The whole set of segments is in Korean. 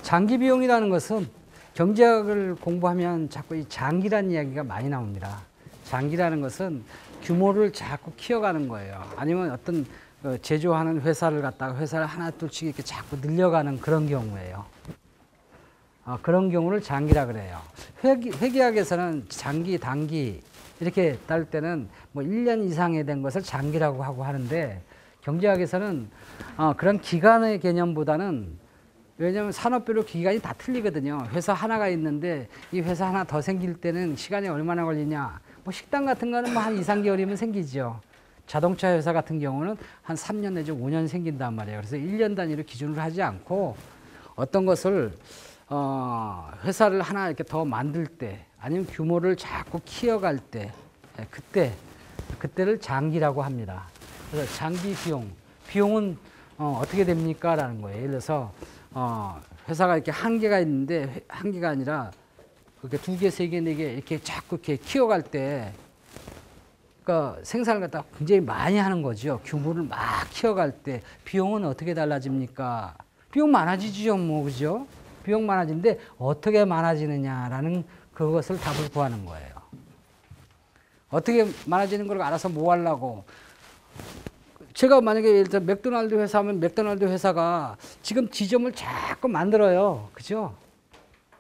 장기 비용이라는 것은 경제학을 공부하면 자꾸 이 장기라는 이야기가 많이 나옵니다. 장기라는 것은 규모를 자꾸 키워가는 거예요. 아니면 어떤 제조하는 회사를 갖다가 회사를 하나 둘씩 이렇게 자꾸 늘려가는 그런 경우예요. 그런 경우를 장기라 그래요. 회계학에서는 장기, 단기 이렇게 따를 때는 뭐 1년 이상에 된 것을 장기라고 하고 하는데, 경제학에서는 그런 기간의 개념보다는, 왜냐하면 산업별로 기간이 다 틀리거든요. 회사 하나가 있는데 이 회사 하나 더 생길 때는 시간이 얼마나 걸리냐. 뭐 식당 같은 거는 뭐 한 2, 3개월이면 생기죠. 자동차 회사 같은 경우는 한 3년 내지 5년 생긴단 말이에요. 그래서 1년 단위로 기준으로 하지 않고 어떤 것을 회사를 하나 이렇게 더 만들 때, 아니면 규모를 자꾸 키워갈 때, 그때를 장기라고 합니다. 그래서 장기 비용은 어떻게 됩니까? 라는 거예요. 예를 들어서 회사가 이렇게 한 개가 있는데, 한 개가 아니라 그렇게 2개, 3개, 4개 이렇게 자꾸 이렇게 키워갈 때, 그러니까 생산을 갖다 굉장히 많이 하는 거죠. 규모를 막 키워갈 때 비용은 어떻게 달라집니까? 비용 많아지죠, 뭐, 그죠? 비용 많아지는데 어떻게 많아지느냐라는 그것을 답을 구하는 거예요. 어떻게 많아지는 걸 알아서 뭐 하려고. 제가 만약에 예를 들어 맥도날드 회사면 맥도날드 회사가 지금 지점을 자꾸 만들어요. 그죠?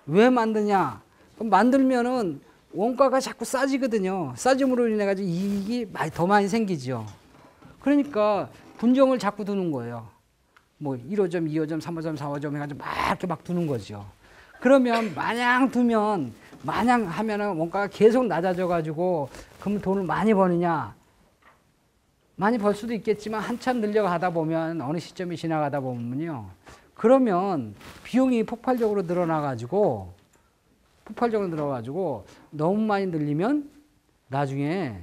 왜 만드냐? 만들면은 원가가 자꾸 싸지거든요. 싸짐으로 인해 가지고 이익이 더 많이 생기죠. 그러니까 분점을 자꾸 두는 거예요. 뭐 1호점, 2호점, 3호점, 4호점 해가지고 막 이렇게 막 두는 거죠. 그러면 마냥 두면, 마냥 하면은 원가가 계속 낮아져 가지고 그럼 돈을 많이 버느냐? 많이 벌 수도 있겠지만 한참 늘려가다 보면, 어느 시점이 지나가다 보면요, 그러면 비용이 폭발적으로 늘어나가지고 너무 많이 늘리면 나중에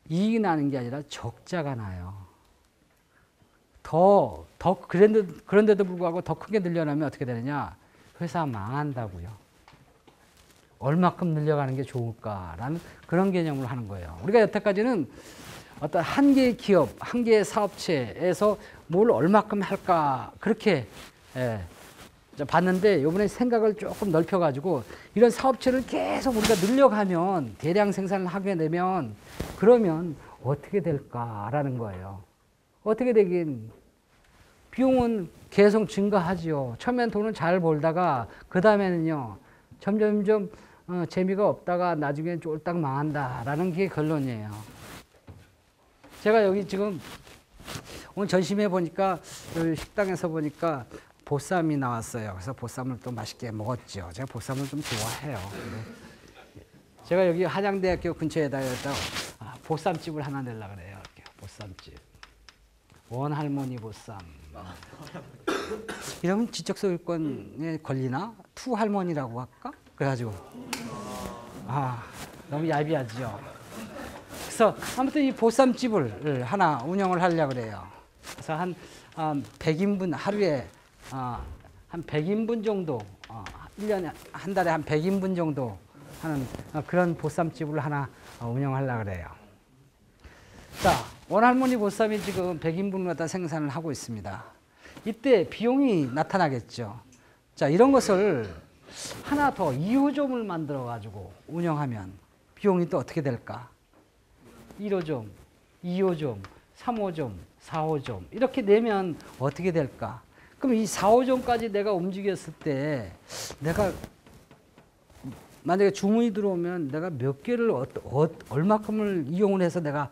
이익이 나는 게 아니라 적자가 나요. 그런데도 불구하고 더 크게 늘려나면 어떻게 되느냐? 회사 망한다고요. 얼마큼 늘려가는 게 좋을까라는 그런 개념으로 하는 거예요. 우리가 여태까지는 어떤 한 개의 기업, 한 개의 사업체에서 뭘 얼마큼 할까, 그렇게 봤는데, 이번에 생각을 조금 넓혀가지고 이런 사업체를 계속 우리가 늘려가면, 대량 생산을 하게 되면, 그러면 어떻게 될까라는 거예요. 어떻게 되긴, 비용은 계속 증가하죠. 처음엔 돈을 잘 벌다가 그 다음에는요, 점점점 재미가 없다가 나중엔 쫄딱 망한다라는 게 결론이에요. 제가 여기 지금 오늘 점심에 보니까, 여기 식당에서 보니까 보쌈이 나왔어요. 그래서 보쌈을 또 맛있게 먹었죠. 제가 보쌈을 좀 좋아해요. 제가 여기 한양대학교 근처에다 보쌈집을 하나 내려고 그래요. 이렇게 보쌈집. 원할머니 보쌈. 이러면 지적소유권에 걸리나? 투할머니라고 할까? 그래가지고 너무 얄미하죠. 그래서 아무튼 이 보쌈집을 하나 운영을 하려고 그래요. 그래서 한 100인분 하루에 한 100인분 정도, 1년에 한 달에 한 100인분 정도 하는 그런 보쌈집을 하나 운영하려고 그래요. 자, 원할머니 보쌈이 지금 100인분을 갖다 생산을 하고 있습니다. 이때 비용이 나타나겠죠. 자, 이런 것을 하나 더 2호점을 만들어 가지고 운영하면 비용이 또 어떻게 될까? 1호점, 2호점, 3호점, 4호점 이렇게 내면 어떻게 될까? 그럼 이 4호점까지 내가 움직였을 때, 내가 만약에 주문이 들어오면 내가 몇 개를 얼마큼을 이용을 해서 내가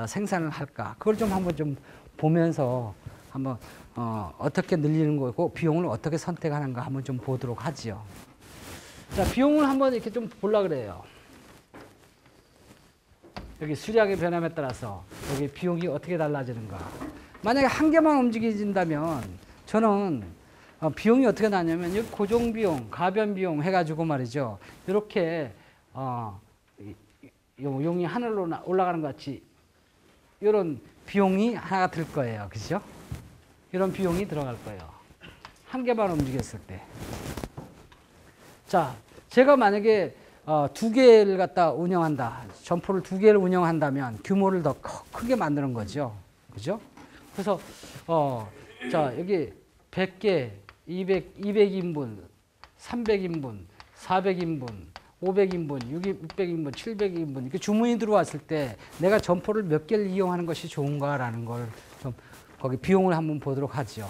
생산을 할까? 그걸 좀 한번 좀 보면서 한번 어떻게 늘리는 거고 비용을 어떻게 선택하는가 한번 좀 보도록 하지요. 자, 비용을 한번 이렇게 좀 보려고 그래요. 여기 수량의 변함에 따라서 여기 비용이 어떻게 달라지는가. 만약에 한 개만 움직여진다면 저는 비용이 어떻게 나냐면 여기 고정비용, 가변비용 해가지고 말이죠. 이렇게 용이 하늘로 올라가는 것 같이 이런 비용이 하나가 들 거예요. 그죠? 이런 비용이 들어갈 거예요. 한 개만 움직였을 때. 자, 제가 만약에 2개를 갖다 운영한다. 점포를 2개를 운영한다면 규모를 더 크게 만드는 거죠. 그죠? 그래서, 자, 여기 100개 200인분, 300인분, 400인분, 500인분, 600인분, 700인분 이렇게 주문이 들어왔을 때 내가 점포를 몇 개를 이용하는 것이 좋은가라는 걸 좀 거기 비용을 한번 보도록 하죠.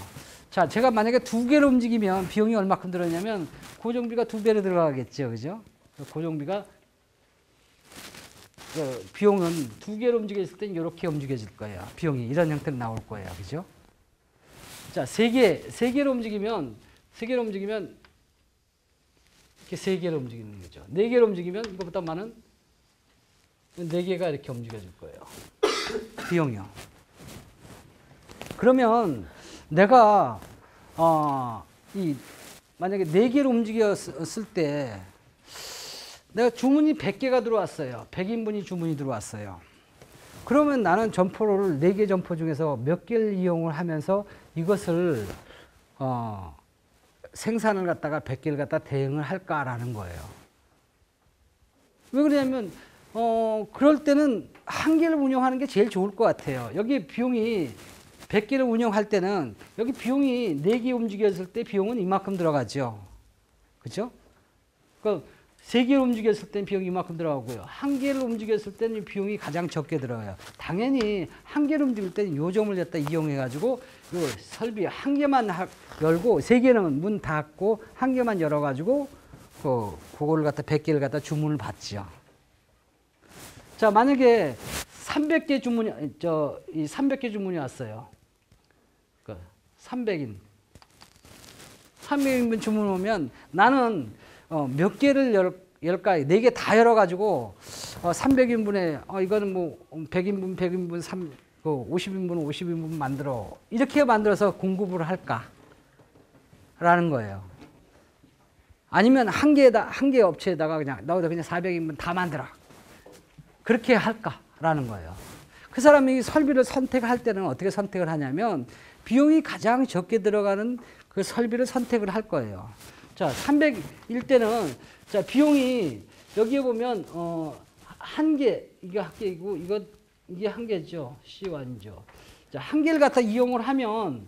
자, 제가 만약에 2개를 움직이면 비용이 얼마큼 들었냐면 고정비가 2배로 들어가겠죠. 그죠? 고정비가 비용은 2개로 움직였을 땐 이렇게 움직여질 거예요. 비용이 이런 형태로 나올 거예요. 그죠? 자, 3개로 움직이면 이렇게 3개로 움직이는 거죠. 4개로 움직이면 이거보다 많은 4개가 이렇게 움직여질 거예요. 비용이요. 그러면 내가 만약에 4개로 움직였을 때 내가 주문이 100개가 들어왔어요. 100인분이 주문이 들어왔어요. 그러면 나는 점포를 4개 점포 중에서 몇 개를 이용을 하면서 이것을 생산을 갖다가 100개를 갖다 대응을 할까라는 거예요. 왜 그러냐면 그럴 때는 1개를 운영하는 게 제일 좋을 것 같아요. 여기 비용이 100개를 운영할 때는 여기 비용이 4개 움직였을 때 비용은 이만큼 들어가죠. 그렇죠? 그러니까 3개를 움직였을 때는 비용이 이만큼 들어가고요. 1개를 움직였을 때는 비용이 가장 적게 들어가요. 당연히 1개를 움직일 때는 요 점을 갖다 이용해가지고 요 설비 1개만 열고 3개는 문 닫고 1개만 열어가지고 그거를 갖다 100개를 갖다 주문을 받죠. 자, 만약에 300개 주문이 이 300개 주문이 왔어요. 300인분 주문 오면 나는 몇 개를 열까? 4개 다 열어가지고 300인분에 이거는 뭐 100인분, 50인분, 50인분 만들어. 이렇게 만들어서 공급을 할까? 라는 거예요. 아니면 한 개 업체에다가 그냥 400인분 다 만들어. 그렇게 할까? 라는 거예요. 그 사람이 설비를 선택할 때는 어떻게 선택을 하냐면 비용이 가장 적게 들어가는 그 설비를 선택을 할 거예요. 자, 300일 때는 자, 비용이 여기에 보면 1개, 이게 1개이고 이게 1개죠. C1이죠. 자, 1개를 갖다 이용을 하면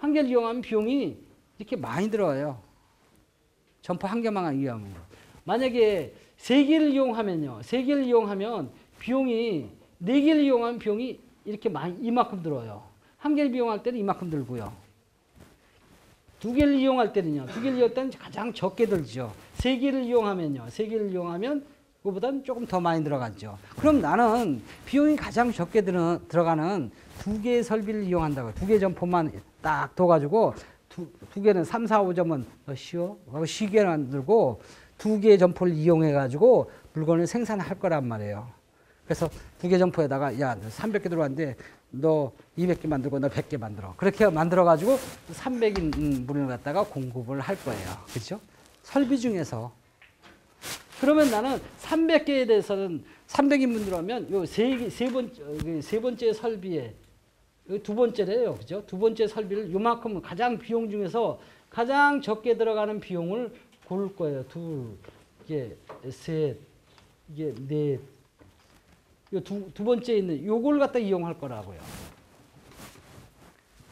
1개를 이용하면 비용이 이렇게 많이 들어와요. 점포 1개만 이용하면. 만약에 3개를 이용하면요. 3개를 이용하면 비용이 4개를 이용하면 비용이 이렇게 이만큼 들어요. 1개를 이용할 때는 이만큼 들고요. 2개를 이용할 때는요. 2개를 이용할 때는 가장 적게 들죠. 3개를 이용하면요. 3개를 이용하면 그거보다는 조금 더 많이 들어가죠. 그럼 나는 비용이 가장 적게 들어가는 2개의 설비를 이용한다고. 2개 점포만 딱 둬가지고 두 개는 3, 4, 5점은 쉬워. 쉬게 만들고 2개의 점포를 이용해가지고 물건을 생산할 거란 말이에요. 그래서 2개 점포에다가 야, 300개 들어왔는데 너 200개 만들고 너 100개 만들어. 그렇게 만들어가지고 300인분을 갖다가 공급을 할 거예요. 그렇죠? 설비 중에서. 그러면 나는 300개에 대해서는 300인분 들어오면 요 세 번째 설비에 두 번째래요. 그죠? 두 번째 설비를 요만큼 가장 비용 중에서 가장 적게 들어가는 비용을 고를 거예요. 둘, 이게 셋, 이게 넷. 두 번째 있는 요걸 갖다 이용할 거라고요.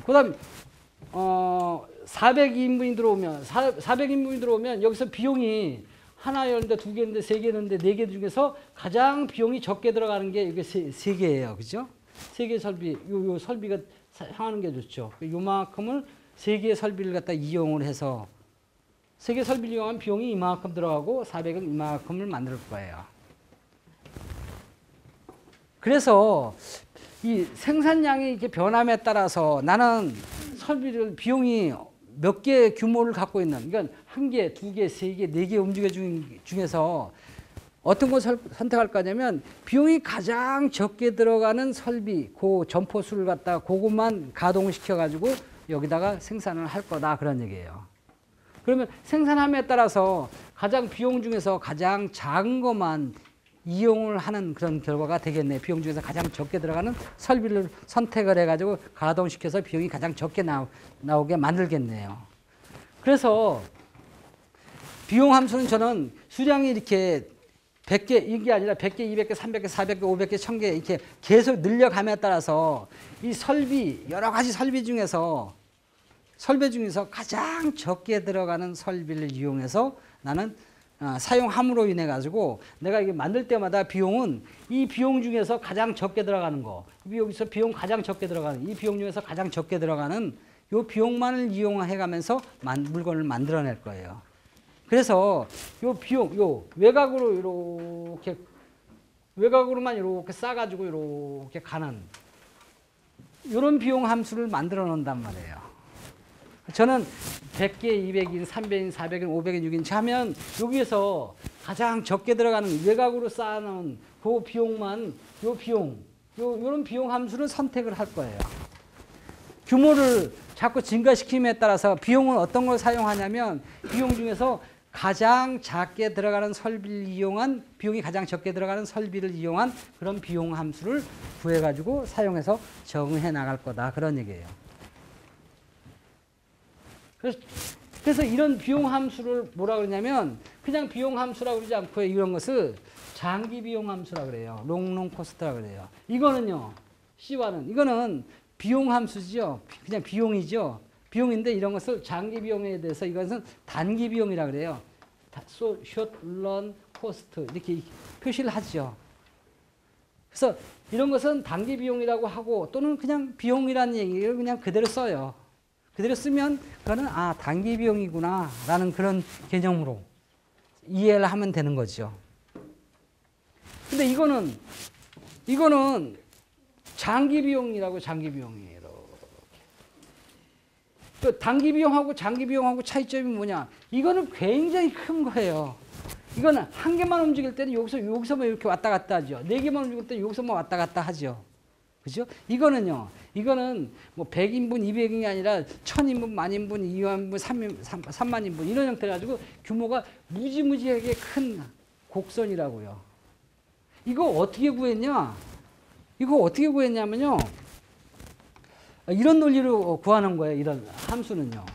그다음 400인분이 들어오면 400인분이 들어오면 여기서 비용이 하나 열는데 2개 있는데 3개 있는데 4개 중에서 가장 비용이 적게 들어가는 게 이게 3개예요. 그죠? 3개 설비 요 설비가 향하는 게 좋죠. 요만큼을 3개의 설비를 갖다 이용을 해서 3개 설비를 이용하면 비용이 이만큼 들어가고 400은 이만큼을 만들 거예요. 그래서 이 생산량이 이렇게 변함에 따라서 나는 설비를 비용이 몇 개 규모를 갖고 있는, 그러니까 1개, 2개, 3개, 4개 움직여 중에서 어떤 것을 선택할 거냐면 비용이 가장 적게 들어가는 설비, 그 점포 수를 갖다가 그것만 가동시켜 가지고 여기다가 생산을 할 거다 그런 얘기예요. 그러면 생산함에 따라서 가장 비용 중에서 가장 작은 것만 이용을 하는 그런 결과가 되겠네요. 비용 중에서 가장 적게 들어가는 설비를 선택을 해가지고 가동시켜서 비용이 가장 적게 나오게 만들겠네요. 그래서 비용 함수는 저는 수량이 이렇게 100개, 이게 아니라 100개, 200개, 300개, 400개, 500개, 1000개 이렇게 계속 늘려감에 따라서 이 설비, 여러 가지 설비 중에서 설비 중에서 가장 적게 들어가는 설비를 이용해서 나는 사용함으로 인해 가지고 내가 이게 만들 때마다 비용은 이 비용 중에서 가장 적게 들어가는 거, 여기서 비용 가장 적게 들어가는 이 비용 중에서 가장 적게 들어가는 요 비용만을 이용해 가면서 물건을 만들어낼 거예요. 그래서 요 비용, 요 외곽으로만 이렇게 싸가지고 이렇게 가는 이런 비용 함수를 만들어 놓는단 말이에요. 저는 100개, 200인, 300인, 400인, 500인, 6인치 하면 여기에서 가장 적게 들어가는 외곽으로 쌓아놓은 그 비용만, 요런 비용 함수를 선택을 할 거예요. 규모를 자꾸 증가시킴에 따라서 비용은 어떤 걸 사용하냐면 비용 중에서 가장 작게 들어가는 설비를 이용한, 비용이 가장 적게 들어가는 설비를 이용한 그런 비용 함수를 구해가지고 사용해서 적응해 나갈 거다. 그런 얘기예요. 그래서 이런 비용 함수를 뭐라 그러냐면 그냥 비용 함수라고 그러지 않고 이런 것을 장기 비용 함수라고 그래요. 롱 코스트라고 그래요. 이거는요. C와는 이거는 비용 함수죠. 그냥 비용이죠. 비용인데 이런 것을 장기 비용에 대해서 이것은 단기 비용이라고 그래요. short run cost 이렇게 표시를 하죠. 그래서 이런 것은 단기 비용이라고 하고 또는 그냥 비용이라는 얘기를 그냥 그대로 써요. 그대로 쓰면 그거는 단기 비용이구나 라는 그런 개념으로 이해를 하면 되는 거죠. 근데 이거는 장기 비용이라고 장기 비용이에요. 그 단기 비용하고 장기 비용하고 차이점이 뭐냐? 이거는 굉장히 큰 거예요. 이거는 한 개만 움직일 때는 여기서만 이렇게 왔다 갔다 하죠. 네 개만 움직일 때는 여기서만 왔다 갔다 하죠. 그죠? 이거는 뭐 100인분, 200인이 아니라 1000인분, 10,000인분, 2만인분, 3만인분 이런 형태로 가지고 규모가 무지무지하게 큰 곡선이라고요. 이거 어떻게 구했냐면요. 이런 논리로 구하는 거예요. 이런 함수는요.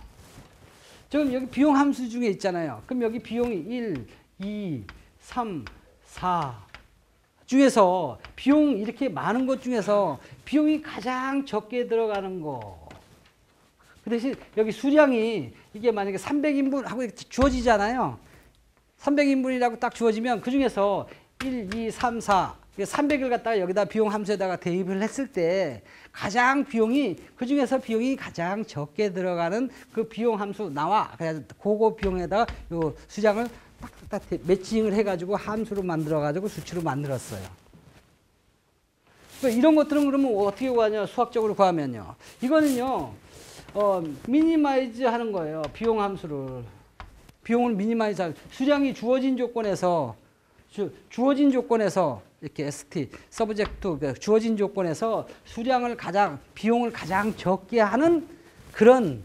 지금 여기 비용 함수 중에 있잖아요. 그럼 여기 비용이 1, 2, 3, 4 중에서 비용 이렇게 많은 것 중에서 비용이 가장 적게 들어가는 거. 그 대신 여기 수량이 이게 만약에 300인분 하고 주어지잖아요. 300인분이라고 딱 주어지면 그 중에서 1, 2, 3, 4 300을 갖다가 여기다 비용 함수에다가 대입을 했을 때 가장 그 중에서 비용이 가장 적게 들어가는 그 비용 함수 나와. 그래서 그거 비용에다가 요 수량을 딱 매칭을 해가지고 함수로 만들어가지고 수치로 만들었어요. 이런 것들은 그러면 어떻게 구하냐? 수학적으로 구하면요. 이거는요, 미니마이즈 하는 거예요. 비용 함수를. 비용을 미니마이즈 하는, 수량이 주어진 조건에서 이렇게 ST, 서브젝트, 주어진 조건에서 비용을 가장 적게 하는 그런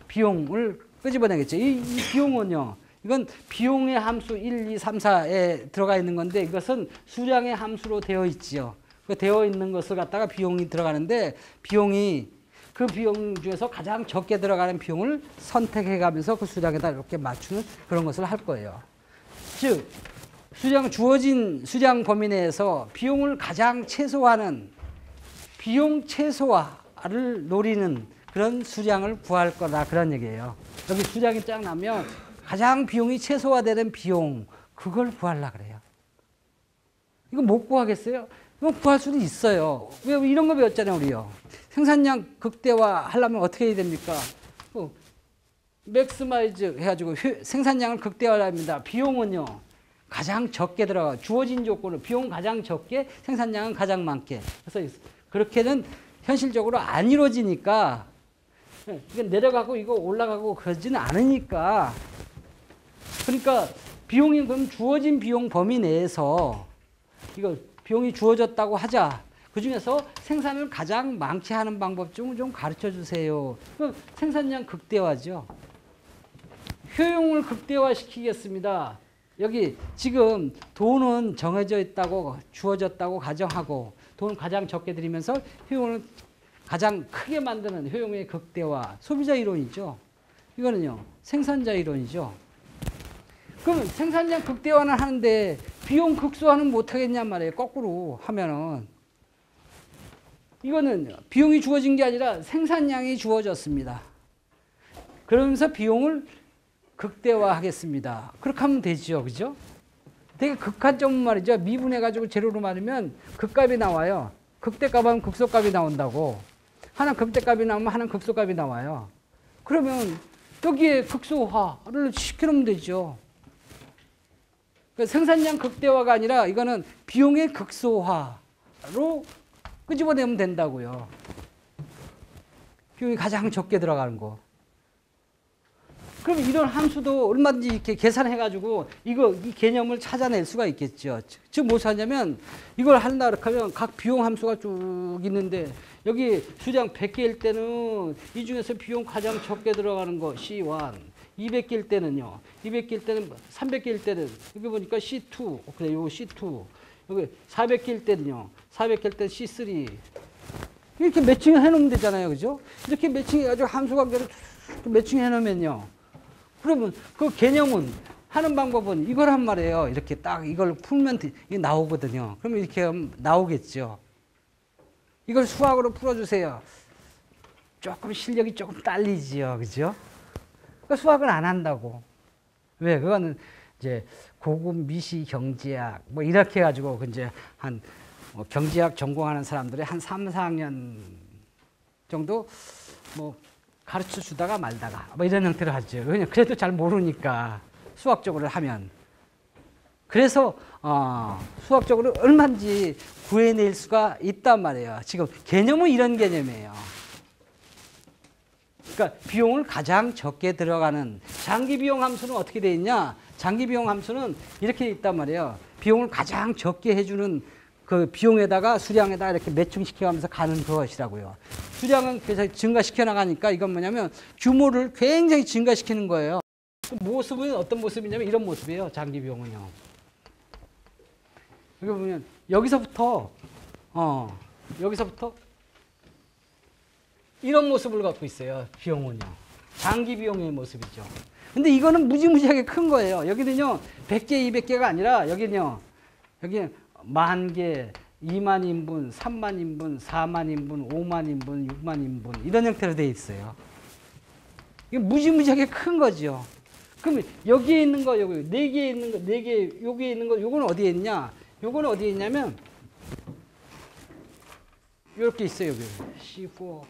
비용을 끄집어내겠죠. 이 비용은요, 이건 비용의 함수 1, 2, 3, 4에 들어가 있는 건데 이것은 수량의 함수로 되어 있지요. 그 되어 있는 것을 갖다가 비용이 들어가는데 그 비용 중에서 가장 적게 들어가는 비용을 선택해 가면서 그 수량에다 이렇게 맞추는 그런 것을 할 거예요. 즉, 주어진 수량 범위 내에서 비용을 가장 최소화하는 비용 최소화를 노리는 그런 수량을 구할 거다. 그런 얘기예요. 여기 수량이 쫙 나면 가장 비용이 최소화되는 비용, 그걸 구하려고 그래요. 이거 못 구하겠어요? 이거 구할 수도 있어요. 왜 이런 거 배웠잖아요, 우리요. 생산량 극대화 하려면 어떻게 해야 됩니까? 맥스마이즈 해가지고 생산량을 극대화합니다. 비용은요, 가장 적게 주어진 조건은 비용 가장 적게, 생산량은 가장 많게. 그래서 그렇게는 현실적으로 안 이루어지니까, 이거 내려가고 이거 올라가고 그러지는 않으니까. 그러니까 비용이 그럼 주어진 비용 범위 내에서 이거 비용이 주어졌다고 하자. 그 중에서 생산을 가장 많게 하는 방법 좀 가르쳐 주세요. 그럼 생산량 극대화죠. 효용을 극대화시키겠습니다. 여기 지금 돈은 정해져 있다고 주어졌다고 가정하고 돈을 가장 적게 들이면서 효용을 가장 크게 만드는 효용의 극대화. 소비자 이론이죠. 이거는요. 생산자 이론이죠. 그럼 생산량 극대화는 하는데 비용 극소화는 못하겠냔 말이에요. 거꾸로 하면은. 이거는 비용이 주어진 게 아니라 생산량이 주어졌습니다. 그러면서 비용을 극대화하겠습니다. 그렇게 하면 되죠. 그죠? 되게 극한점은 말이죠. 미분해가지고 제로로 말하면 극값이 나와요. 극대값하면 극소값이 나온다고. 하나 극대값이 나오면 하나 극소값이 나와요. 그러면 여기에 극소화를 시켜놓으면 되죠. 그러니까 생산량 극대화가 아니라 이거는 비용의 극소화로 끄집어내면 된다고요. 비용이 가장 적게 들어가는 거. 그럼 이런 함수도 얼마든지 이렇게 계산해가지고 이 개념을 찾아낼 수가 있겠죠. 즉, 무엇을 하냐면 이걸 한다 그렇게 하면 각 비용 함수가 쭉 있는데 여기 수량 100개일 때는 이 중에서 비용 가장 적게 들어가는 거 C1, 200개일 때는요. 200개일 때는 300개일 때는 여기 보니까 C2, 그래 요거 C2. 여기 400개일 때는요. 400개일 때는 C3. 이렇게 매칭해 놓으면 되잖아요. 그죠? 이렇게 매칭해가지고 함수 관계를 매칭해 놓으면요. 그러면 그 개념은 하는 방법은 이거란 말이에요. 이렇게 딱 이걸 풀면 이게 나오거든요. 그러면 이렇게 하면 나오겠죠. 이걸 수학으로 풀어주세요. 조금 실력이 조금 딸리지요. 그죠? 그러니까 수학을 안 한다고. 왜? 그거는 이제 고급 미시 경제학 뭐 이렇게 해가지고 이제 한 경제학 전공하는 사람들이 한 3, 4학년 정도 뭐 가르쳐 주다가 말다가 뭐 이런 형태로 하죠. 그냥 그래도 잘 모르니까 수학적으로 하면. 그래서 수학적으로 얼마든지 구해낼 수가 있단 말이에요. 지금 개념은 이런 개념이에요. 그러니까 비용을 가장 적게 들어가는 장기 비용 함수는 어떻게 돼 있냐? 장기 비용 함수는 이렇게 있단 말이에요. 비용을 가장 적게 해주는 그 비용에다가 수량에다 이렇게 매칭시켜가면서 가는 그것이라고요. 수량은 계속 증가시켜 나가니까 이건 뭐냐면 규모를 굉장히 증가시키는 거예요. 그 모습은 어떤 모습이냐면 이런 모습이에요. 장기 비용은요. 여기 보면 여기서부터 이런 모습을 갖고 있어요. 비용은요. 장기 비용의 모습이죠. 근데 이거는 무지무지하게 큰 거예요. 여기는요. 100개, 200개가 아니라 여기는요. 여기는 10,000개, 2만 인분, 3만 인분, 4만 인분, 5만 인분, 6만 인분 이런 형태로 되어 있어요. 이게 무지무지하게 큰 거죠. 그럼 여기에 있는 거, 여기 4개에 있는 거, 4개, 여기에 있는 거, 요거는 어디에 있냐? 요거는 어디에 있냐면 이렇게 있어요. 여기 C4.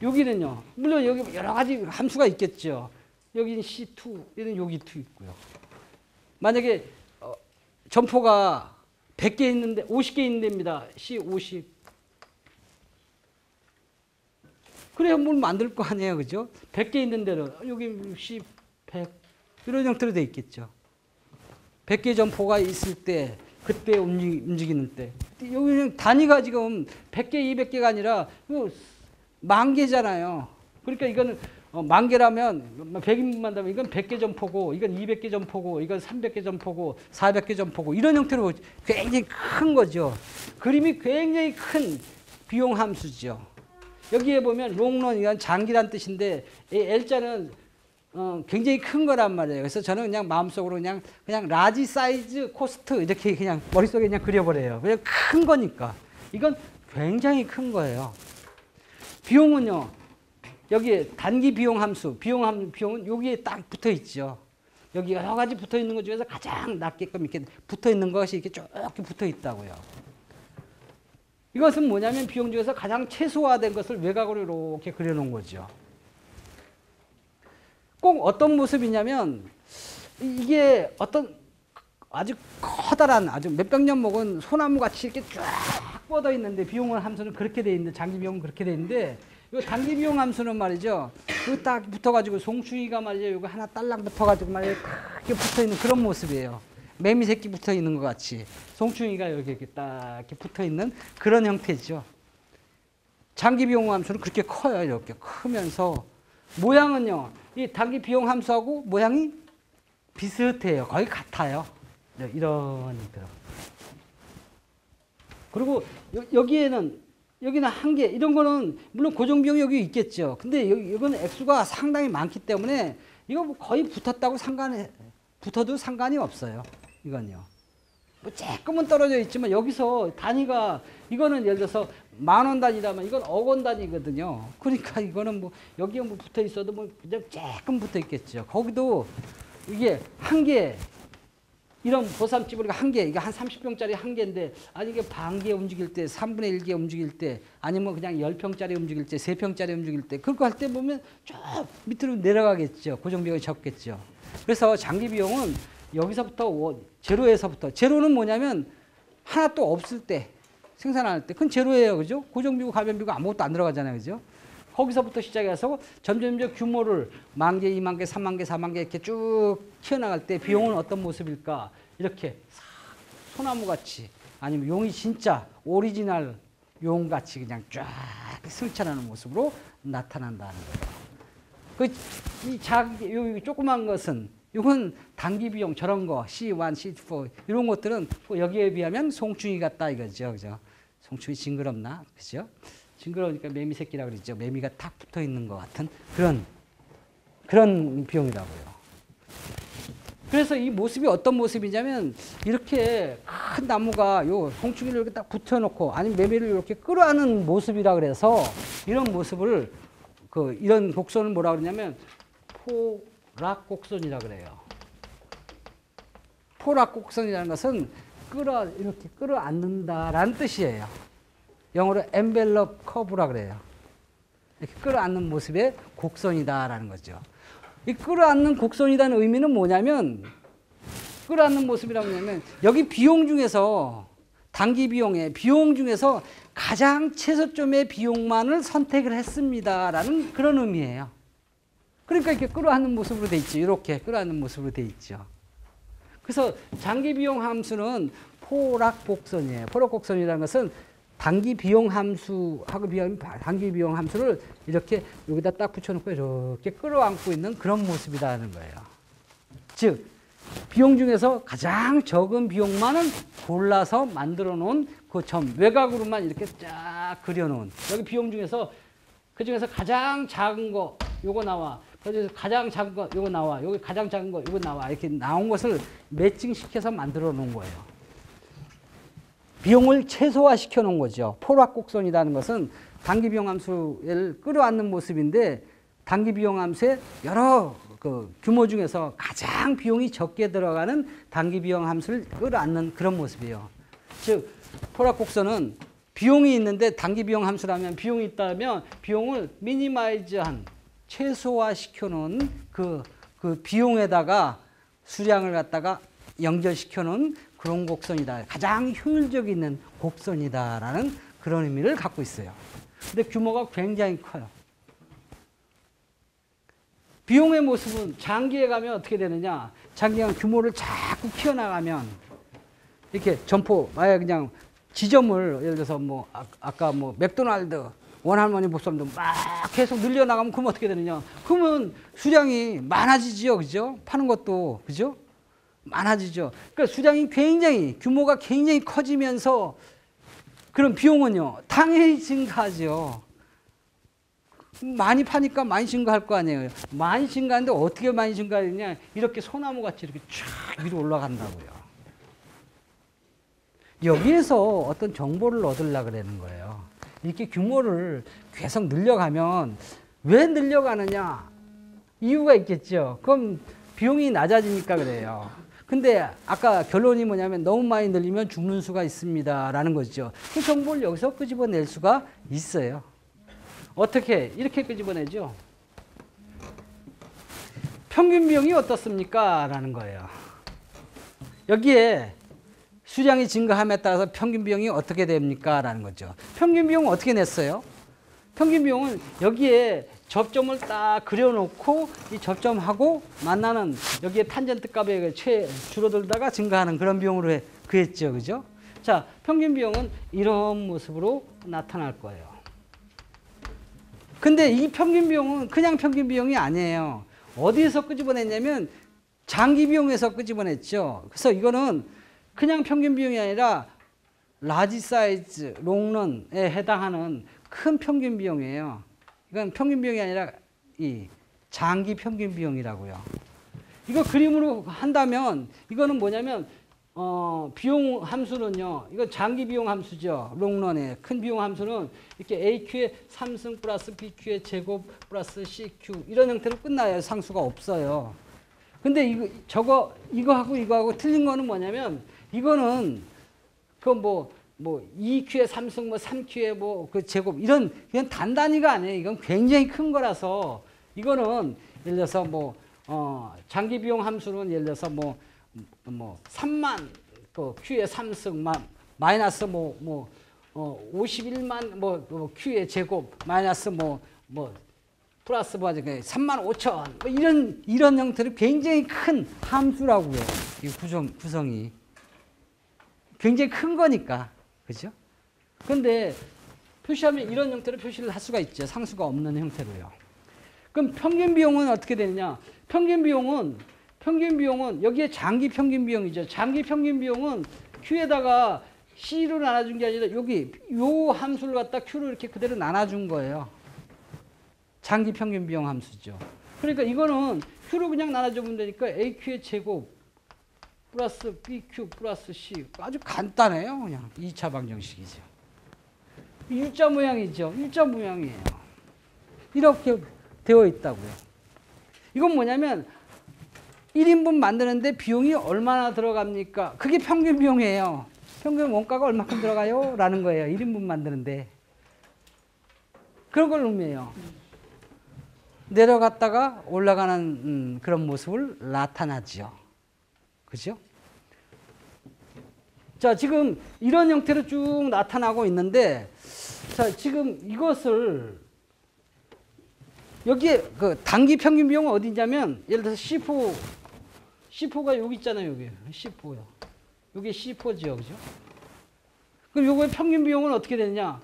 여기는요. 물론 여기 여러 가지 함수가 있겠죠. 여기는 C2, 얘는 여기 2 있고요. 만약에 점포가 100개 있는데 50개 있는 데입니다. C50. 그래야 뭘 만들 거 아니에요. 그죠? 100개 있는 데는 여기 C100 이런 형태로 돼 있겠죠. 100개 점포가 있을 때 그때 움직이는 때 여기는 단위가 지금 100개, 200개가 아니라 10,000개잖아요. 그러니까 이거는 10,000개라면 100인분만 하면 이건 100개 점포고 이건 200개 점포고 이건 300개 점포고 400개 점포고 이런 형태로 굉장히 큰 거죠. 그림이 굉장히 큰 비용 함수죠. 여기에 보면 롱런 이건 장기란 뜻인데 L자는 굉장히 큰 거란 말이에요. 그래서 저는 그냥 마음속으로 그냥 라지 사이즈 코스트 이렇게 그냥 머릿속에 그냥 그려버려요. 그냥 큰 거니까. 이건 굉장히 큰 거예요. 비용은요. 여기에 단기 비용 함수, 비용은 여기에 딱 붙어 있죠. 여기 여러 가지 붙어 있는 것 중에서 가장 낮게끔 이렇게 붙어 있는 것이 이렇게 쭉 붙어 있다고요. 이것은 뭐냐면 비용 중에서 가장 최소화된 것을 외곽으로 이렇게 그려놓은 거죠. 꼭 어떤 모습이냐면 이게 어떤 아주 커다란 아주 몇백 년 먹은 소나무 같이 이렇게 쫙 뻗어 있는데 비용을 함수는 그렇게 돼 있는데 장기 비용은 그렇게 돼 있는데 이 단기 비용 함수는 말이죠. 이거 딱 붙어가지고 송충이가 말이죠. 이거 하나 딸랑 붙어가지고 말이죠. 딱 이렇게 붙어 있는 그런 모습이에요. 매미 새끼 붙어 있는 것 같이 송충이가 여기 이렇게 딱 이렇게 붙어 있는 그런 형태죠. 장기 비용 함수는 그렇게 커요. 이렇게 크면서 모양은요. 이 단기 비용 함수하고 모양이 비슷해요. 거의 같아요. 네, 이런 형태로. 그리고 여기는 한 개, 이런 거는 물론 고정 비용이 여기 있겠죠. 근데 이거는 액수가 상당히 많기 때문에 이거 뭐 거의 붙어도 상관이 없어요. 이건요. 뭐 조금은 떨어져 있지만 여기서 단위가 이거는 예를 들어서 10,000원 단위라면 이건 1,000,000원 단위거든요. 그러니까 이거는 뭐 여기에 뭐 붙어 있어도 뭐 그냥 조금 붙어 있겠죠. 거기도 이게 한 개, 이런 보쌈집 우리가 한 개, 이게 한 30평짜리 한 개인데, 아니 이게 반개 움직일 때, 3분의 1개 움직일 때, 아니면 그냥 10평짜리 움직일 때, 3평짜리 움직일 때, 그거 할 때 보면 쭉 밑으로 내려가겠죠. 고정 비용이 적겠죠. 그래서 장기 비용은 여기서부터 제로에서부터, 제로는 뭐냐면 하나 또 없을 때, 생산할 때, 그건 제로예요. 그죠? 고정 비용, 가변 비용 아무것도 안 들어가잖아요. 그죠? 거기서부터 시작해서 점점 규모를 10,000개, 20,000개, 30,000개, 40,000개 이렇게 쭉 키워나갈 때 비용은 어떤 모습일까? 이렇게 소나무같이, 아니면 용이 진짜 오리지널 용같이 그냥 쫙 승천하는 모습으로 나타난다는 거예요. 이 조그만 것은, 이건 단기 비용, 저런 거, C1, C4, 이런 것들은 여기에 비하면 송충이 같다 이거죠. 그죠? 송충이 징그럽나? 그죠? 징그러우니까 매미 새끼라고 그러죠. 매미가 탁 붙어 있는 것 같은 그런 비용이라고요. 그래서 이 모습이 어떤 모습이냐면, 이렇게 큰 나무가 요 송충이를 이렇게 딱 붙여놓고, 아니면 매미를 이렇게 끌어안는 모습이라 그래서, 이런 모습을, 이런 곡선을 뭐라 그러냐면, 포락 곡선이라 그래요. 포락 곡선이라는 것은 이렇게 끌어안는다라는 뜻이에요. 영어로 envelope curve라 그래요. 이렇게 끌어안는 모습의 곡선이다라는 거죠. 이 끌어안는 곡선이라는 의미는 뭐냐면, 끌어안는 모습이라고 하면 여기 비용 중에서, 단기 비용의 비용 중에서 가장 최소점의 비용만을 선택을 했습니다라는 그런 의미예요. 그러니까 이렇게 끌어안는 모습으로 돼 있죠. 이렇게 끌어안는 모습으로 돼 있죠. 그래서 장기 비용 함수는 포락 곡선이에요. 포락 곡선이라는 것은 단기 비용 함수하고 비하면 단기 비용 함수를 이렇게 여기다 딱 붙여놓고 이렇게 끌어안고 있는 그런 모습이라는 거예요. 즉, 비용 중에서 가장 적은 비용만은 골라서 만들어 놓은 그 점, 외곽으로만 이렇게 쫙 그려놓은, 여기 비용 중에서 그 중에서 가장 작은 거 요거 나와, 그래서 가장 작은 거 요거 나와, 여기 가장 작은 거 요거 나와, 이렇게 나온 것을 매칭시켜서 만들어 놓은 거예요. 비용을 최소화시켜 놓은 거죠. 포락곡선이라는 것은 단기 비용 함수를 끌어안는 모습인데, 단기 비용 함수의 여러 규모 중에서 가장 비용이 적게 들어가는 단기 비용 함수를 끌어안는 그런 모습이에요. 즉, 포락곡선은 비용이 있는데, 단기 비용 함수라면 비용이 있다면 비용을 미니마이즈한, 최소화시켜 놓은 그 비용에다가 수량을 갖다가 연결시켜 놓은 그런 곡선이다. 가장 효율적이 있는 곡선이다라는 그런 의미를 갖고 있어요. 근데 규모가 굉장히 커요. 비용의 모습은 장기에 가면 어떻게 되느냐? 장기가 규모를 자꾸 키워나가면, 이렇게 점포, 아예 그냥 지점을, 예를 들어서 뭐 아까 뭐 맥도날드, 원할머니 보쌈도 막 계속 늘려나가면 그러면 어떻게 되느냐? 그러면 수량이 많아지죠, 그죠? 파는 것도, 그죠? 많아지죠. 그러니까 수량이 굉장히, 규모가 굉장히 커지면서 그런 비용은요, 당연히 증가하죠. 많이 파니까 많이 증가할 거 아니에요. 많이 증가하는데 어떻게 많이 증가하느냐? 이렇게 소나무 같이 이렇게 쫙 위로 올라간다고요. 여기에서 어떤 정보를 얻으려고 그러는 거예요. 이렇게 규모를 계속 늘려가면 왜 늘려가느냐? 이유가 있겠죠. 그럼 비용이 낮아지니까 그래요. 근데 아까 결론이 뭐냐면, 너무 많이 늘리면 죽는 수가 있습니다 라는 거죠. 그 정보를 여기서 끄집어낼 수가 있어요. 어떻게? 이렇게 끄집어내죠. 평균 비용이 어떻습니까? 라는 거예요. 여기에 수량이 증가함에 따라서 평균 비용이 어떻게 됩니까? 라는 거죠. 평균 비용은 어떻게 냈어요? 평균 비용은 여기에 접점을 딱 그려놓고, 이 접점하고 만나는 여기에 탄젠트 값에 줄어들다가 증가하는 그런 비용으로 구했죠. 그죠? 자, 평균 비용은 이런 모습으로 나타날 거예요. 근데 이 평균 비용은 그냥 평균 비용이 아니에요. 어디에서 끄집어냈냐면 장기 비용에서 끄집어냈죠. 그래서 이거는 그냥 평균 비용이 아니라 라지 사이즈 롱런에 해당하는 큰 평균 비용이에요. 이건 평균 비용이 아니라 이 장기 평균 비용이라고요. 이거 그림으로 한다면, 이거는 뭐냐면 비용 함수는요, 이거 장기 비용 함수죠. 롱런의 큰 비용 함수는 이렇게 AQ의 3승 플러스 BQ의 제곱 플러스 CQ 이런 형태로 끝나요. 상수가 없어요. 근데 이거하고 틀린 거는 뭐냐면, 이거는 뭐 2Q의 3승, 뭐 3Q의 그 제곱 이런 그냥 단단히가 아니에요. 이건 굉장히 큰 거라서 이거는 예를 들어서 장기 비용 함수는 예를 들어서 3만 그 Q의 3승 마이너스 51만 Q의 제곱 마이너스 플러스 3만 5천 이런 형태로 굉장히 큰 함수라고요. 이 구성이 굉장히 큰 거니까. 그죠? 근데 표시하면 이런 형태로 표시를 할 수가 있죠. 상수가 없는 형태로요. 그럼 평균 비용은 어떻게 되느냐? 평균 비용은 여기에 장기 평균 비용이죠. 장기 평균 비용은 Q에다가 C로 나눠준 게 아니라 요 함수를 갖다 Q로 이렇게 그대로 나눠준 거예요. 장기 평균 비용 함수죠. 그러니까 이거는 Q로 그냥 나눠주면 되니까 AQ의 제곱 플러스 BQ 플러스 C. 아주 간단해요. 그냥 2차 방정식이죠. 일자 모양이죠. 일자 모양이에요. 이렇게 되어 있다고요. 이건 뭐냐면 1인분 만드는데 비용이 얼마나 들어갑니까? 그게 평균 비용이에요. 평균 원가가 얼마큼 들어가요? 라는 거예요. 1인분 만드는데. 그런 걸 의미해요. 내려갔다가 올라가는 그런 모습을 나타나죠. 그죠? 자, 지금 이런 형태로 쭉 나타나고 있는데, 자, 지금 이것을 여기에 그 단기 평균 비용은 어디냐면, 예를 들어서 C4가 여기 있잖아요. 여기 C4요. 여기 C4죠. 그죠? 그럼 요거의 평균 비용은 어떻게 되느냐?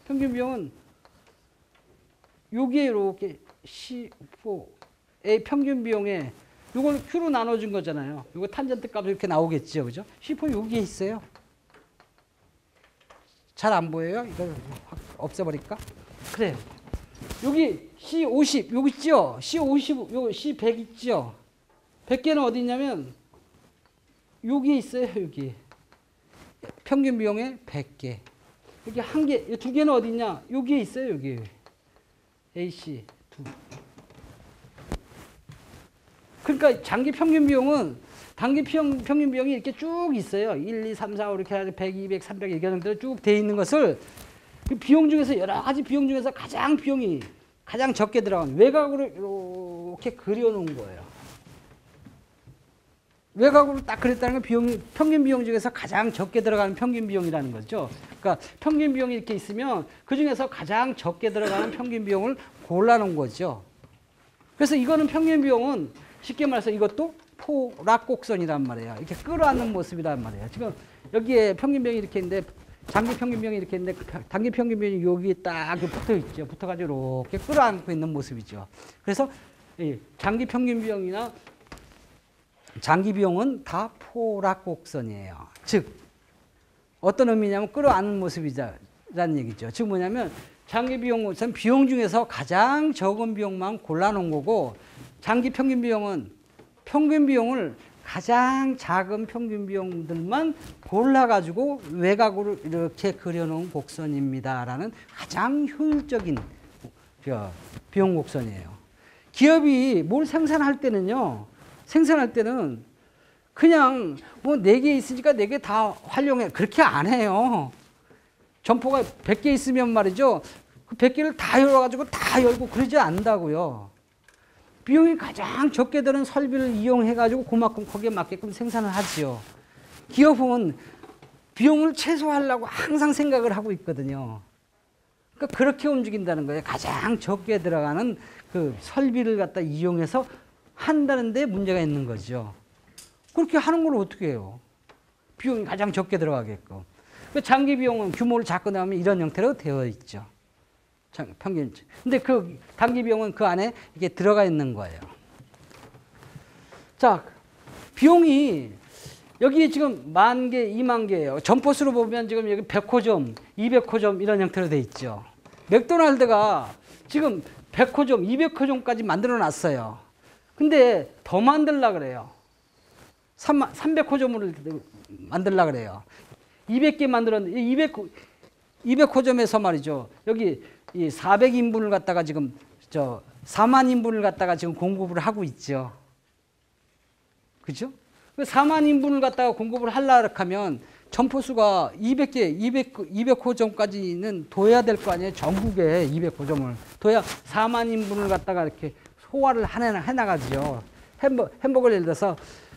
평균 비용은 여기에 이렇게 C4의 평균 비용에 이걸 Q로 나눠준 거잖아요. 이거 탄젠트 값이 이렇게 나오겠죠. 그죠? C4 여기에 있어요. 잘 안 보여요? 이걸 확 없애버릴까? 그래요. 여기 C50, 여기 있죠? C50, 여기 C100 있죠? 100개는 어디 있냐면, 여기에 있어요. 여기. 평균 비용에 100개. 여기 한 개, 두 개는 어디 있냐? 여기에 있어요. 여기. AC, 두. 그러니까 장기 평균 비용은 단기 평균 비용이 이렇게 쭉 있어요. 1, 2, 3, 4, 5 이렇게 해서 100, 200, 300 이렇게 정도로 쭉 돼 있는 것을 그 비용 중에서 여러 가지 비용 중에서 비용이 가장 적게 들어간 외곽으로 이렇게 그려놓은 거예요. 외곽으로 딱 그렸다는 건 평균 비용 중에서 가장 적게 들어가는 평균 비용이라는 거죠. 그러니까 평균 비용이 이렇게 있으면 그 중에서 가장 적게 들어가는 평균 비용을 골라놓은 거죠. 그래서 이거는 평균 비용은 쉽게 말해서 이것도 포락곡선이란 말이에요. 이렇게 끌어안는 모습이란 말이에요. 지금 여기에 평균 비용이 이렇게 있는데 장기 평균 비용이 이렇게 있는데 단기 평균 비용이 여기에 딱 붙어 있죠. 붙어가지고 이렇게 끌어안고 있는 모습이죠. 그래서 장기 평균 비용이나 장기 비용은 다 포락곡선이에요. 즉 어떤 의미냐면 끌어안는 모습이라는 얘기죠. 즉 뭐냐면 장기 비용은 비용 중에서 가장 적은 비용만 골라놓은 거고, 장기 평균 비용은 평균 비용을 가장 작은 평균 비용들만 골라가지고 외곽으로 이렇게 그려놓은 곡선입니다라는 가장 효율적인 비용 곡선이에요. 기업이 뭘 생산할 때는 그냥 뭐 4개 있으니까 4개 다 활용해. 그렇게 안 해요. 점포가 100개 있으면 말이죠. 그 100개를 다 열어가지고 다 열고 그러지 않는다고요. 비용이 가장 적게 드는 설비를 이용해가지고 그만큼 거기에 맞게끔 생산을 하지요. 기업은 비용을 최소화하려고 항상 생각을 하고 있거든요. 그러니까 그렇게 움직인다는 거예요. 가장 적게 들어가는 그 설비를 갖다 이용해서 한다는 데 문제가 있는 거죠. 그렇게 하는 걸 어떻게 해요? 비용이 가장 적게 들어가게끔. 그 장기 비용은 규모를 작게 나오면 이런 형태로 되어 있죠. 평균. 근데 그 단기 비용은 그 안에 이게 들어가 있는 거예요. 자, 비용이 여기 지금 10,000개, 20,000개예요. 점포수로 보면 지금 여기 100호점, 200호점 이런 형태로 돼 있죠. 맥도날드가 지금 100호점, 200호점까지 만들어 놨어요. 근데 더 만들려고 그래요. 300호점을 만들려고 그래요. 200개 만들었는데 200호점에서 말이죠. 여기 이 400인분을 갖다가 지금 4만 인분을 갖다가 지금 공급을 하고 있죠. 그죠? 4만 인분을 갖다가 공급을 하려고 하면 점포수가 200호점까지는 둬야 될 거 아니에요. 전국에 200호점을 둬야 4만 인분을 갖다가 이렇게 소화를 해나가죠. 햄버거를 예를 들어서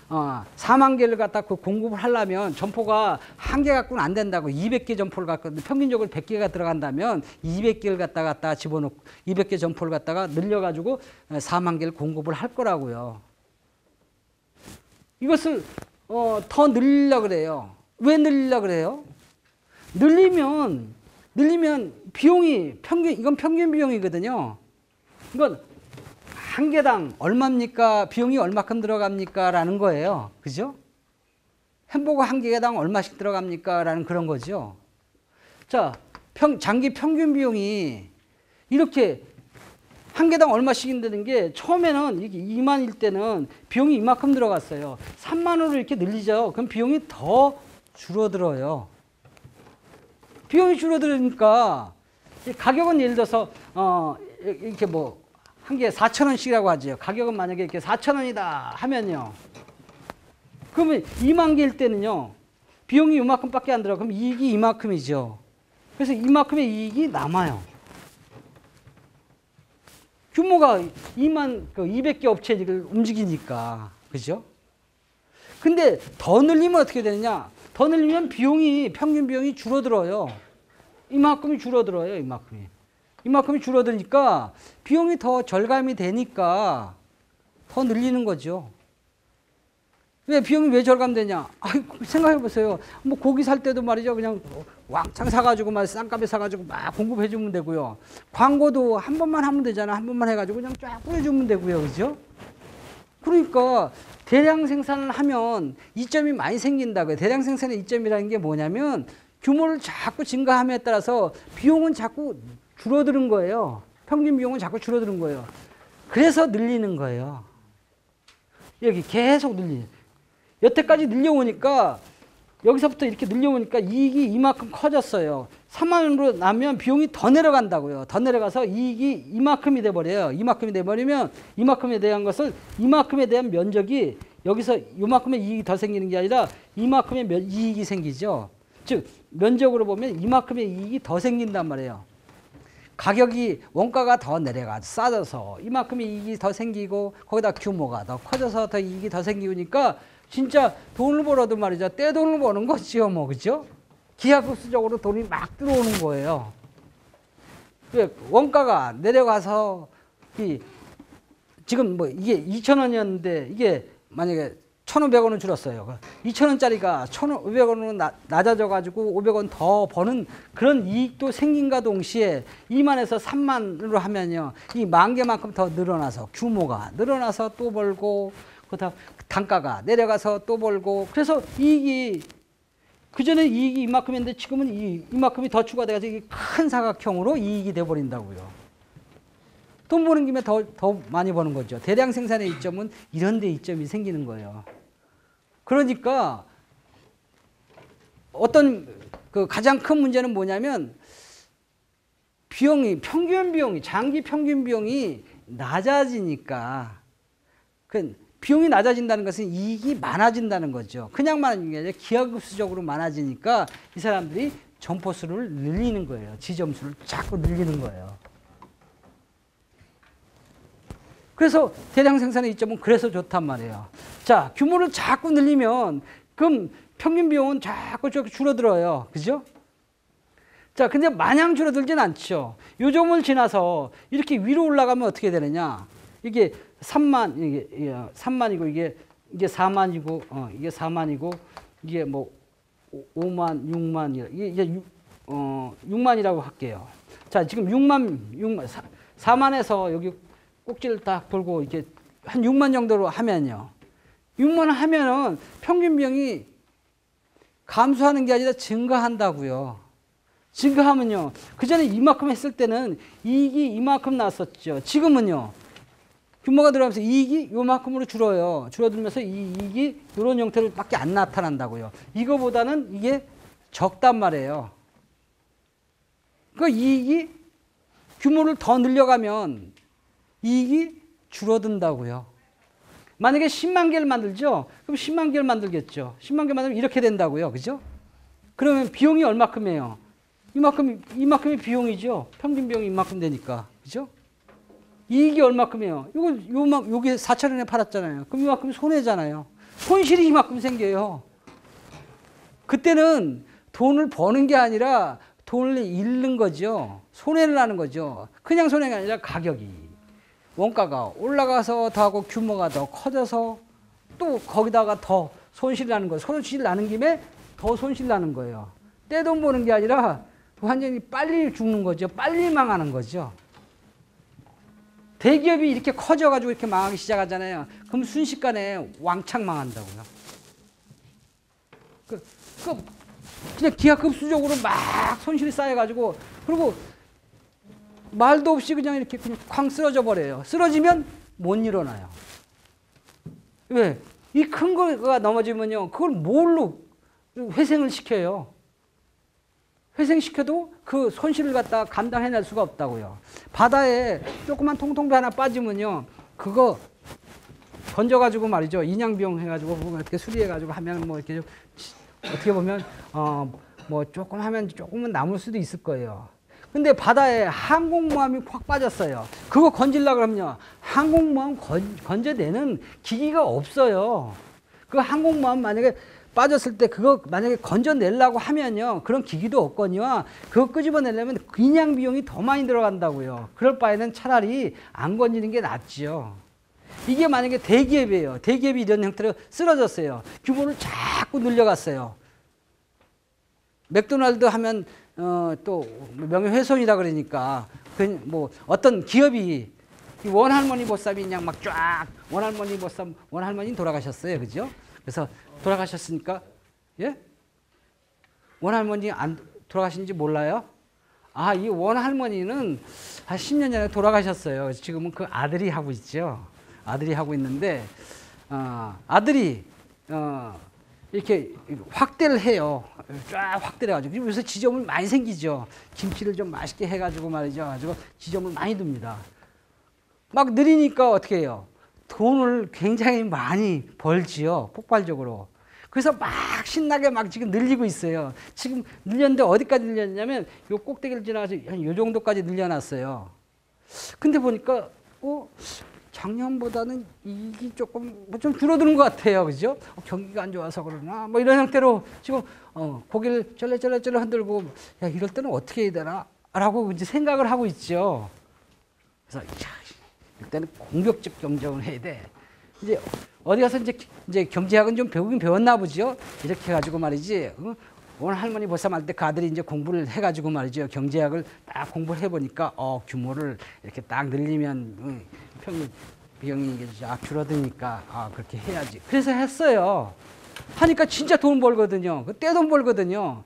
4만 개를 갖다 공급을 하려면 점포가 한 개 갖고는 안 된다고 200개 점포를 갖고 평균적으로 100개가 들어간다면 200개를 갖다 집어넣고 200개 점포를 갖다가 늘려가지고 4만 개를 공급을 할 거라고요. 이것을 더 늘리려고 그래요. 왜 늘리려고 그래요? 늘리면 비용이 이건 평균 비용이거든요. 이건 한 개당 얼마입니까? 비용이 얼마큼 들어갑니까? 라는 거예요. 그죠? 햄버거 한 개당 얼마씩 들어갑니까? 라는 그런 거죠. 자, 장기 평균 비용이 이렇게 한 개당 얼마씩 인다는 게 처음에는 이게 2만일 때는 비용이 이만큼 들어갔어요. 3만원으로 이렇게 늘리죠. 그럼 비용이 더 줄어들어요. 비용이 줄어들으니까 가격은 예를 들어서 이렇게 뭐 한 개에 4,000원씩이라고 하죠. 가격은 만약에 이렇게 4,000원이다 하면요. 그러면 2만 개일 때는요. 비용이 이만큼밖에 안 들어. 그럼 이익이 이만큼이죠. 그래서 이만큼의 이익이 남아요. 규모가 200개 업체를 움직이니까. 그죠? 근데 더 늘리면 어떻게 되느냐? 더 늘리면 평균 비용이 줄어들어요. 이만큼이 줄어들어요. 이만큼이 줄어드니까 비용이 더 절감이 되니까 더 늘리는 거죠. 비용이 왜 절감되냐? 생각해 보세요. 뭐 고기 살 때도 말이죠. 그냥 왕창 사가지고 막 싼값에 사가지고 막 공급해 주면 되고요. 광고도 한 번만 하면 되잖아. 한 번만 해가지고 그냥 쫙 뿌려주면 되고요. 그죠? 그러니까 대량 생산을 하면 이점이 많이 생긴다고요. 대량 생산의 이점이라는 게 뭐냐면 규모를 자꾸 증가함에 따라서 비용은 자꾸 줄어드는 거예요. 평균 비용은 자꾸 줄어드는 거예요. 그래서 늘리는 거예요. 여기 계속 늘리는. 여태까지 늘려오니까 여기서부터 이렇게 늘려오니까 이익이 이만큼 커졌어요. 3만 원으로 나면 비용이 더 내려간다고요. 더 내려가서 이익이 이만큼이 돼버려요. 이만큼이 돼버리면 이만큼에 대한 것을 이만큼에 대한 면적이 여기서 이만큼의 이익이 더 생기는 게 아니라 이만큼의 이익이 생기죠. 즉 면적으로 보면 이만큼의 이익이 더 생긴단 말이에요. 가격이 원가가 더 내려가 싸져서 이만큼의 이익이 더 생기고 거기다 규모가 더 커져서 더 이익이 더 생기니까 진짜 돈을 벌어도 말이죠. 떼돈을 버는 거지요. 뭐 그죠? 기하급수적으로 돈이 막 들어오는 거예요. 원가가 내려가서 지금 뭐 이게 2,000원이었는데 이게 만약에 1,500원은 줄었어요. 2,000원짜리가 1,500원으로 낮아져 가지고 500원 더 버는 그런 이익도 생긴과 동시에 2만에서 3만으로 하면요. 이 10,000개만큼 더 늘어나서 규모가 늘어나서 또 벌고 그다음 단가가 내려가서 또 벌고 그래서 이익이 그전에 이익이 이만큼이었는데 지금은 이만큼이 더 추가돼가지고 큰 사각형으로 이익이 돼버린다고요. 돈 버는 김에 더 많이 버는 거죠. 대량 생산의 이점은 이런 데 이점이 생기는 거예요. 그러니까 어떤 가장 큰 문제는 뭐냐면 장기 평균 비용이 낮아지니까 비용이 낮아진다는 것은 이익이 많아진다는 거죠. 그냥 많아지는 게 아니라 기하급수적으로 많아지니까 이 사람들이 점포수를 늘리는 거예요. 지점수를 자꾸 늘리는 거예요. 그래서 대량 생산의 이점은 그래서 좋단 말이에요. 자, 규모를 자꾸 늘리면 그럼 평균 비용은 자꾸 줄어들어요. 그죠? 자, 근데 마냥 줄어들진 않죠. 요 점을 지나서 이렇게 위로 올라가면 어떻게 되느냐? 이게 3만이고 이게 4만이고 이게 4만이고 이게 뭐 5만, 6만 이게 6만이라고 할게요. 자, 지금 4만에서 여기 꼭지를 딱 돌고 이렇게 한 6만 정도로 하면요. 6만 하면은 평균 비용이 감소하는 게 아니라 증가한다고요. 증가하면요. 그 전에 이만큼 했을 때는 이익이 이만큼 났었죠. 지금은요. 규모가 늘어나면서 이익이 요만큼으로 줄어요. 줄어들면서 이 이익이 이런 형태로밖에 안 나타난다고요. 이거보다는 이게 적단 말이에요. 그 이익이 규모를 더 늘려가면 이익이 줄어든다고요. 만약에 10만 개를 만들죠? 그럼 10만 개를 만들겠죠. 10만 개 만들면 이렇게 된다고요. 그죠? 그러면 비용이 얼마큼이에요? 이만큼이 비용이죠. 평균 비용이 이만큼 되니까. 그죠? 이익이 얼마큼이에요? 요게 4,000원에 팔았잖아요. 그럼 이만큼 손해잖아요. 손실이 이만큼 생겨요. 그때는 돈을 버는 게 아니라 돈을 잃는 거죠. 손해를 나는 거죠. 그냥 손해가 아니라 가격이. 원가가 올라가서 더하고 규모가 더 커져서 또 거기다가 더 손실 나는 거예요. 손실 나는 김에 더 손실 나는 거예요. 떼돈 버는 게 아니라 완전히 빨리 죽는 거죠. 빨리 망하는 거죠. 대기업이 이렇게 커져가지고 이렇게 망하기 시작하잖아요. 그럼 순식간에 왕창 망한다고요. 그냥 기하급수적으로 막 손실이 쌓여가지고 그리고 말도 없이 그냥 이렇게 그냥 쾅 쓰러져 버려요. 쓰러지면 못 일어나요. 왜? 이 큰 거가 넘어지면요. 그걸 뭘로 회생을 시켜요. 회생시켜도 그 손실을 갖다 감당해낼 수가 없다고요. 바다에 조그만 통통배 하나 빠지면요. 그거 건져가지고 말이죠. 인양비용 해가지고 어떻게 수리해가지고 하면 뭐 이렇게 어떻게 보면 뭐 조금 하면 조금은 남을 수도 있을 거예요. 근데 바다에 항공모함이 확 빠졌어요. 그거 건질라 그러면요. 항공모함 건져내는 기기가 없어요. 그 항공모함 만약에 빠졌을 때 그거 만약에 건져내려고 하면요. 그런 기기도 없거니와 그거 끄집어내려면 인양 비용이 더 많이 들어간다고요. 그럴 바에는 차라리 안 건지는 게 낫죠. 이게 만약에 대기업이에요. 대기업이 이런 형태로 쓰러졌어요. 규모를 자꾸 늘려갔어요. 맥도날드 하면 또 명예훼손이다 그러니까 뭐 어떤 기업이 원할머니 보쌈이 그냥 막 쫙 원할머니 보쌈 원할머니 돌아가셨어요. 그죠? 그래서 돌아가셨으니까 예? 원할머니 안 돌아가신지 몰라요? 아, 이 원할머니는 한 10년 전에 돌아가셨어요. 지금은 그 아들이 하고 있죠. 아들이 하고 있는데 아들이 이렇게 확대를 해요. 쫙 확대를 해가지고 그래서 지점을 많이 생기죠. 김치를 좀 맛있게 해가지고 말이죠. 가지고 지점을 많이 둡니다. 막 느리니까 어떻게 해요? 돈을 굉장히 많이 벌지요. 폭발적으로. 그래서 막 신나게 막 지금 늘리고 있어요. 지금 늘렸는데 어디까지 늘렸냐면 요 꼭대기를 지나가서 한 요 정도까지 늘려놨어요. 근데 보니까 작년보다는 이익이 조금 좀 줄어드는 것 같아요. 그죠? 경기가 안 좋아서 그러나 뭐 이런 형태로 지금 고개를 쩔레쩔레 흔들고 야, 이럴 때는 어떻게 해야 되나? 라고 이제 생각을 하고 있죠. 그래서 이때는 공격적 경쟁을 해야 돼. 이제 어디 가서 이제 경제학은 좀 배우긴 배웠나 보죠. 이렇게 해가지고 말이지. 오늘 할머니 보쌈 할 때 그 아들이 이제 공부를 해가지고 말이죠. 경제학을 딱 공부를 해보니까 규모를 이렇게 딱 늘리면 평균 비용이 줄어드니까 그렇게 해야지. 그래서 했어요. 하니까 진짜 돈 벌거든요. 떼돈 벌거든요.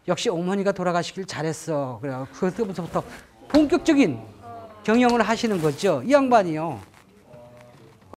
역시 어머니가 돌아가시길 잘했어. 그래 그때부터 본격적인 경영을 하시는 거죠. 이 양반이요.